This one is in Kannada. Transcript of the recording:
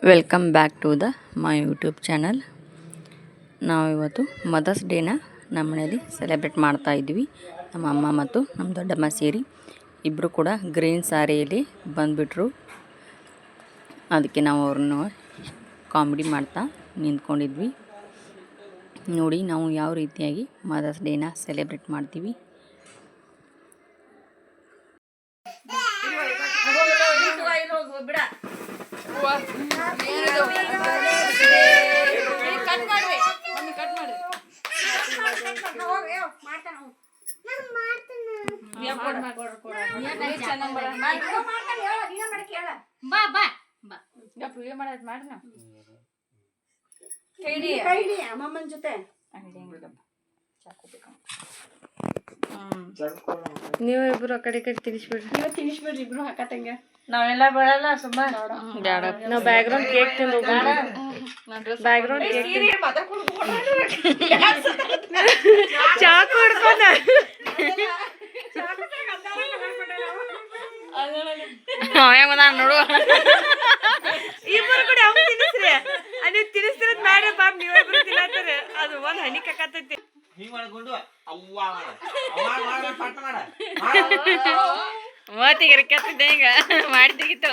Welcome back to the my YouTube channel. ನಾವು ಇವತ್ತು ಮದರ್ಸ್ ಡೇನ ನಮ್ಮ ಮನೆಯಲ್ಲಿ ಸೆಲೆಬ್ರೇಟ್ ಮಾಡ್ತಾ ಇದ್ವಿ. ನಮ್ಮ ಅಮ್ಮ ಮತ್ತು ನಮ್ಮ ದೊಡ್ಡಮ್ಮ ಸೇರಿ ಇಬ್ಬರು ಕೂಡ ಗ್ರೀನ್ ಸ್ಯಾರಿಯಲ್ಲಿ ಬಂದುಬಿಟ್ರು. ಅದಕ್ಕೆ ನಾವು ಅವ್ರನ್ನ ಕಾಮಿಡಿ ಮಾಡ್ತಾ ನಿಂತ್ಕೊಂಡಿದ್ವಿ. ನೋಡಿ ನಾವು ಯಾವ ರೀತಿಯಾಗಿ ಮದರ್ಸ್ ಡೇನ ಸೆಲೆಬ್ರೇಟ್ ಮಾಡ್ತೀವಿ. ಅಮ್ಮಮ್ಮನ ಜೊತೆ ನೀವು ಇಬ್ರು ಆ ಕಡೆ ತಿನ್ನಿಸ್ಬಿಡ್ರಿ ಇಬ್ರು ಹಾಕತ್ತಂಗ ನಾವೆಲ್ಲ ಬೇಡಲ್ಲ ಸುಮ್ಮ ನಾವು ಬ್ಯಾಕ್ಗ್ರೌಂಡ್ ಕೇಕ್ ತಿಂದು ಬ್ಯಾಕ್ಗ್ರೌಂಡ್ ಕೇಕ್ ಚಾ ಕುಡ್ಕೊಂಡ ನೋಡು ಇಬ್ಬರು ಕೂಡ ಅವ್ನು ತಿನ್ನಿಸ್ರಿ ನೀವು ತಿನ್ನಿಸ್ತಿರೋದ್ ಬೇಡ ಪಾಪ ನೀವಿಬ್ರು ತಿನ್ನತ್ತಾರೆ ಅದು ಒಂದ್ ಹನಿ ಕಕ್ಕತ್ತೈತಿ ಮೂವತ್ತಿಗೆ ಕತ್ತಿದ್ದೆ ಈಗ ಮಾಡ್ತಿಗಿತ್ತು.